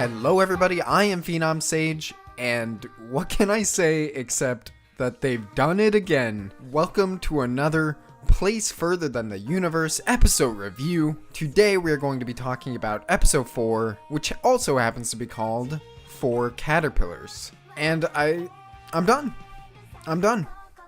Hello everybody, I am PhenomSage, and what can I say except that they've done it again. Welcome to another Place Further Than the Universe episode review. Today we are going to be talking about episode 4, which also happens to be called 4 Caterpillars. And I'm done.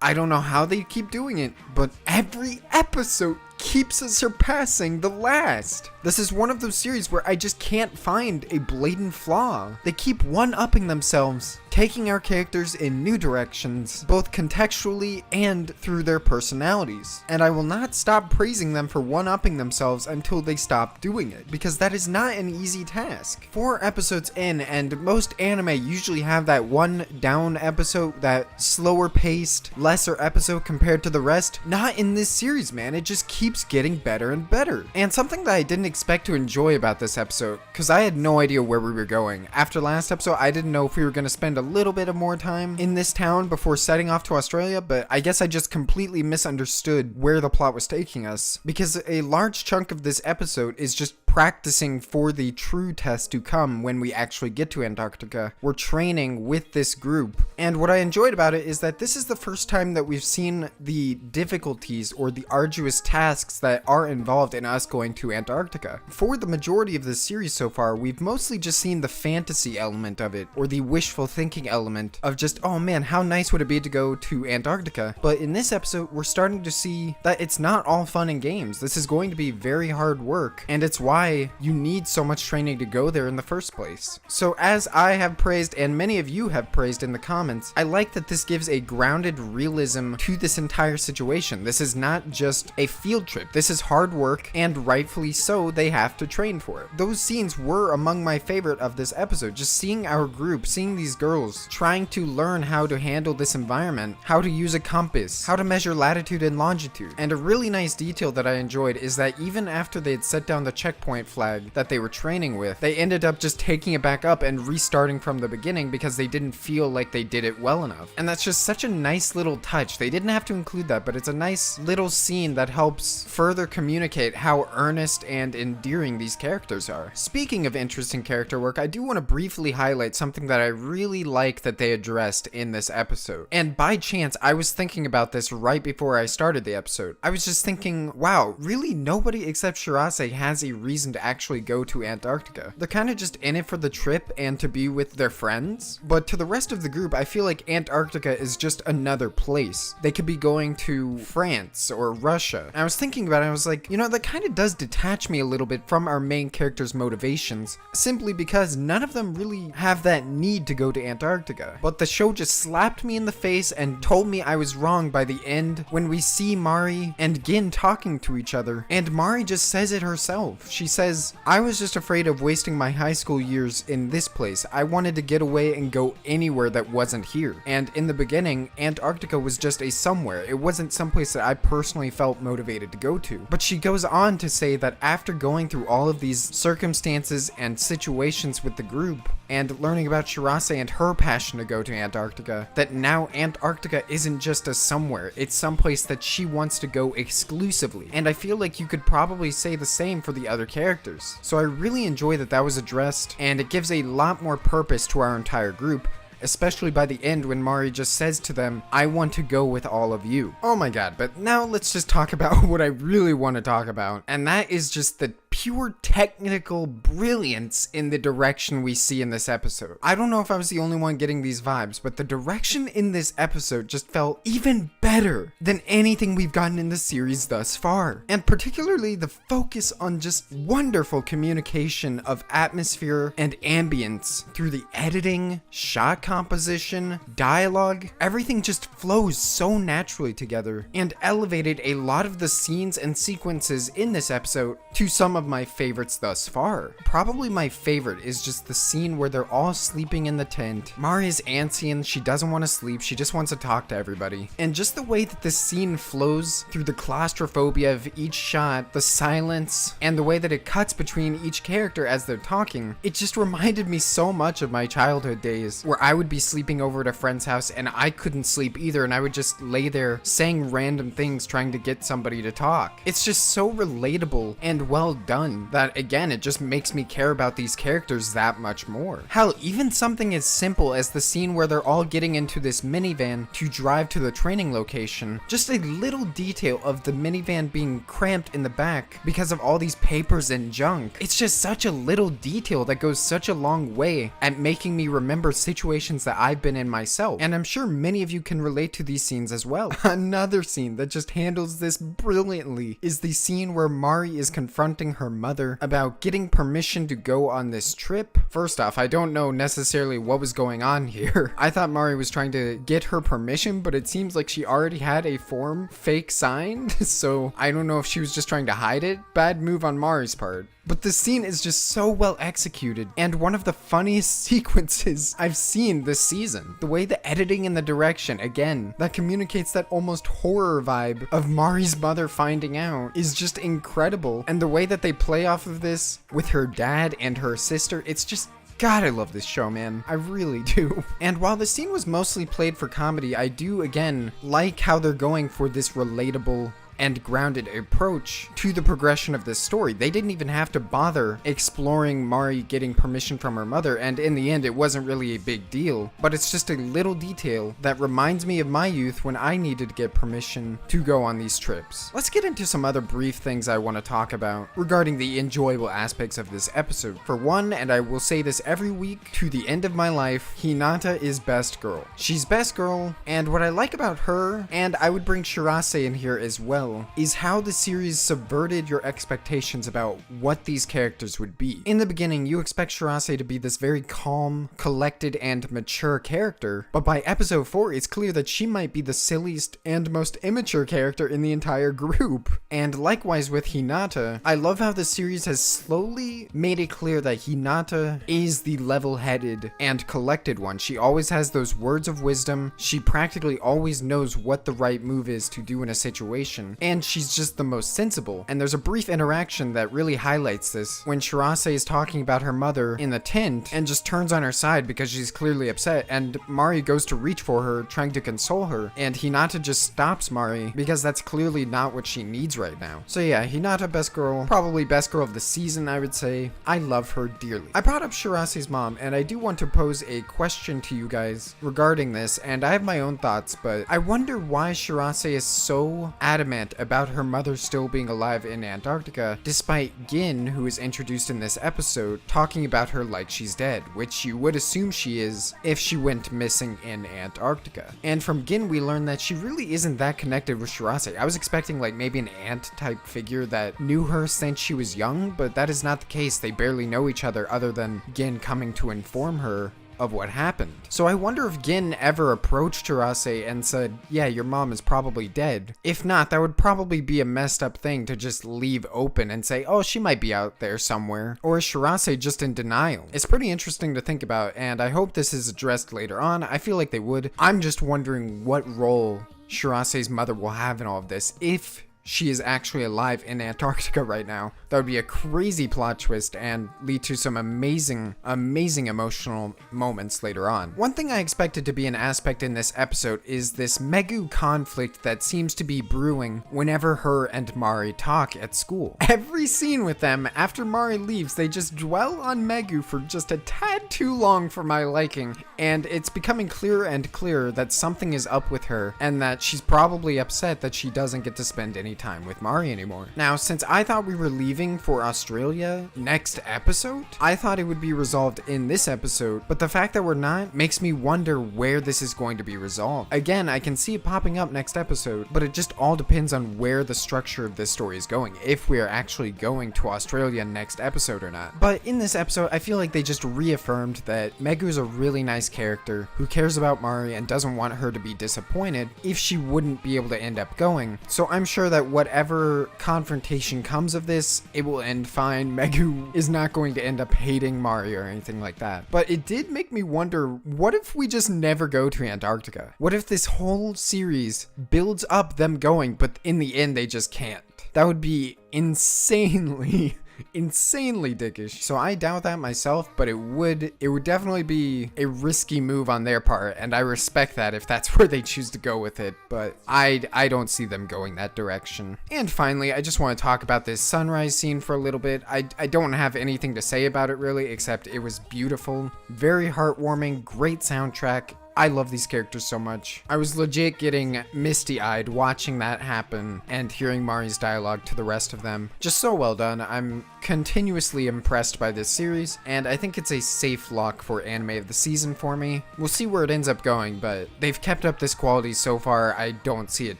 I don't know how they keep doing it, but every episode keeps surpassing the last. This is one of those series where I just can't find a blatant flaw. They keep one-upping themselves, taking our characters in new directions, both contextually and through their personalities. And I will not stop praising them for one-upping themselves until they stop doing it, because that is not an easy task. 4 episodes in, and most anime usually have that one down episode, that slower paced, lesser episode compared to the rest. Not in this series, man. It just keeps getting better and better. And something that I didn't expect to enjoy about this episode, because I had no idea where we were going. After last episode, I didn't know if we were going to spend a little bit of more time in this town before setting off to Australia, but I guess I just completely misunderstood where the plot was taking us, because a large chunk of this episode is just practicing for the true test to come when we actually get to Antarctica. We're training with this group, and what I enjoyed about it is that this is the first time that we've seen the difficulties or the arduous tasks that are involved in us going to Antarctica. For the majority of this series so far, we've mostly just seen the fantasy element of it, or the wishful thinking element of just, oh man, how nice would it be to go to Antarctica? But in this episode, we're starting to see that it's not all fun and games. This is going to be very hard work, and it's why you need so much training to go there in the first place. So as I have praised, and many of you have praised in the comments, I like that this gives a grounded realism to this entire situation. This is not just a field trip. This is hard work, and rightfully so, they have to train for it. Those scenes were among my favorite of this episode. Just seeing our group, seeing these girls trying to learn how to handle this environment, how to use a compass, how to measure latitude and longitude. And a really nice detail that I enjoyed is that even after they had set down the checkpoint flag that they were training with, they ended up just taking it back up and restarting from the beginning because they didn't feel like they did it well enough. And that's just such a nice little touch. They didn't have to include that, but it's a nice little scene that helps further communicate how earnest and endearing these characters are. Speaking of interesting character work, I do want to briefly highlight something that I really like that they addressed in this episode. And by chance, I was thinking about this right before I started the episode. I was just thinking, wow, really nobody except Shirase has a reason to actually go to Antarctica. They're kind of just in it for the trip and to be with their friends. But to the rest of the group, I feel like Antarctica is just another place. They could be going to France or Russia. And I was thinking about it, I was like, you know, that kind of does detach me a little bit from our main character's motivations, simply because none of them really have that need to go to Antarctica. But the show just slapped me in the face and told me I was wrong by the end when we see Mari and Gin talking to each other. And Mari just says it herself. She says, I was just afraid of wasting my high school years in this place. I wanted to get away and go anywhere that wasn't here. And in the beginning, Antarctica was just a somewhere. It wasn't someplace that I personally felt motivated to go to. But she goes on to say that after going through all of these circumstances and situations with the group, and learning about Shirase and her passion to go to Antarctica, that now Antarctica isn't just a somewhere, it's someplace that she wants to go exclusively. And I feel like you could probably say the same for the other characters. So I really enjoy that that was addressed, and it gives a lot more purpose to our entire group, especially by the end when Mari just says to them, I want to go with all of you. Oh my god, but now let's just talk about what I really want to talk about, and that is just the pure technical brilliance in the direction we see in this episode. I don't know if I was the only one getting these vibes, but the direction in this episode just felt even better than anything we've gotten in the series thus far. And particularly the focus on just wonderful communication of atmosphere and ambience through the editing, shot composition, dialogue. Everything just flows so naturally together and elevated a lot of the scenes and sequences in this episode to some of my favorites thus far. Probably my favorite is just the scene where they're all sleeping in the tent. Mari is antsy and she doesn't want to sleep, she just wants to talk to everybody. And just the way that this scene flows through the claustrophobia of each shot, the silence, and the way that it cuts between each character as they're talking, it just reminded me so much of my childhood days where I would be sleeping over at a friend's house and I couldn't sleep either, and I would just lay there saying random things trying to get somebody to talk. It's just so relatable and well done. done that, again, it just makes me care about these characters that much more. Hell, even something as simple as the scene where they're all getting into this minivan to drive to the training location, just a little detail of the minivan being cramped in the back because of all these papers and junk. It's just such a little detail that goes such a long way at making me remember situations that I've been in myself. And I'm sure many of you can relate to these scenes as well. Another scene that just handles this brilliantly is the scene where Mari is confronting her mother about getting permission to go on this trip. First off, I don't know necessarily what was going on here. I thought Mari was trying to get her permission, but it seems like she already had a form fake signed, so I don't know if she was just trying to hide it. Bad move on Mari's part. But the scene is just so well executed, and one of the funniest sequences I've seen this season. The way the editing and the direction, again, that communicates that almost horror vibe of Mari's mother finding out is just incredible. And the way that they play off of this with her dad and her sister, it's just... God, I love this show, man. I really do. And while the scene was mostly played for comedy, I do, again, like how they're going for this relatable and grounded approach to the progression of this story. They didn't even have to bother exploring Mari getting permission from her mother, and in the end it wasn't really a big deal, but it's just a little detail that reminds me of my youth when I needed to get permission to go on these trips. Let's get into some other brief things I want to talk about regarding the enjoyable aspects of this episode. For one, and I will say this every week to the end of my life, Hinata is best girl. She's best girl, and what I like about her, and I would bring Shirase in here as well, is how the series subverted your expectations about what these characters would be. In the beginning, you expect Shirase to be this very calm, collected, and mature character, but by episode 4, it's clear that she might be the silliest and most immature character in the entire group. And likewise with Hinata, I love how the series has slowly made it clear that Hinata is the level-headed and collected one. She always has those words of wisdom. She practically always knows what the right move is to do in a situation. And she's just the most sensible. And there's a brief interaction that really highlights this when Shirase is talking about her mother in the tent and just turns on her side because she's clearly upset, and Mari goes to reach for her, trying to console her, and Hinata just stops Mari because that's clearly not what she needs right now. So yeah, Hinata best girl, probably best girl of the season, I would say. I love her dearly. I brought up Shirase's mom, and I do want to pose a question to you guys regarding this, and I have my own thoughts, but I wonder why Shirase is so adamant about her mother still being alive in Antarctica, despite Gin, who is introduced in this episode, talking about her like she's dead, which you would assume she is if she went missing in Antarctica. And from Gin, we learn that she really isn't that connected with Shirase. I was expecting like maybe an aunt type figure that knew her since she was young, but that is not the case. They barely know each other than Gin coming to inform her of what happened. So I wonder if Gin ever approached Shirase and said, yeah, your mom is probably dead. If not, that would probably be a messed up thing to just leave open and say, oh, she might be out there somewhere. Or is Shirase just in denial? It's pretty interesting to think about, and I hope this is addressed later on. I feel like they would. I'm just wondering what role Shirase's mother will have in all of this, if she is actually alive in Antarctica right now. That would be a crazy plot twist and lead to some amazing emotional moments later on. One thing I expected to be an aspect in this episode is this Megu conflict that seems to be brewing whenever her and Mari talk at school. Every scene with them, after Mari leaves, they just dwell on Megu for just a tad too long for my liking, and it's becoming clearer and clearer that something is up with her, and that she's probably upset that she doesn't get to spend any time with Mari anymore. Now, since I thought we were leaving for Australia next episode, I thought it would be resolved in this episode, but the fact that we're not makes me wonder where this is going to be resolved. Again, I can see it popping up next episode, but it just all depends on where the structure of this story is going, if we are actually going to Australia next episode or not. But in this episode, I feel like they just reaffirmed that Megu is a really nice character who cares about Mari and doesn't want her to be disappointed if she wouldn't be able to end up going. So I'm sure that whatever confrontation comes of this, it will end fine. Megu is not going to end up hating Mari or anything like that. But it did make me wonder, what if we just never go to Antarctica? What if this whole series builds up them going, but in the end they just can't? That would be insanely insanely dickish. So I doubt that myself, but it would definitely be a risky move on their part, and I respect that if that's where they choose to go with it, but I don't see them going that direction. And finally, I just want to talk about this sunrise scene for a little bit. I don't have anything to say about it really, except it was beautiful, very heartwarming, great soundtrack. I love these characters so much. I was legit getting misty-eyed watching that happen and hearing Mari's dialogue to the rest of them. Just so well done. I'm continuously impressed by this series, and I think it's a safe lock for anime of the season for me. We'll see where it ends up going, but they've kept up this quality so far, I don't see it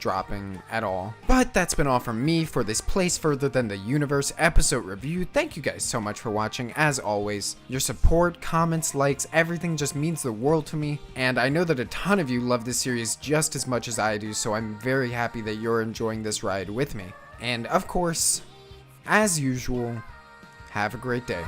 dropping at all. But that's been all from me for this Place Further Than the Universe episode review. Thank you guys so much for watching, as always. Your support, comments, likes, everything just means the world to me, and I know that a ton of you love this series just as much as I do, so I'm very happy that you're enjoying this ride with me. And of course, as usual, have a great day.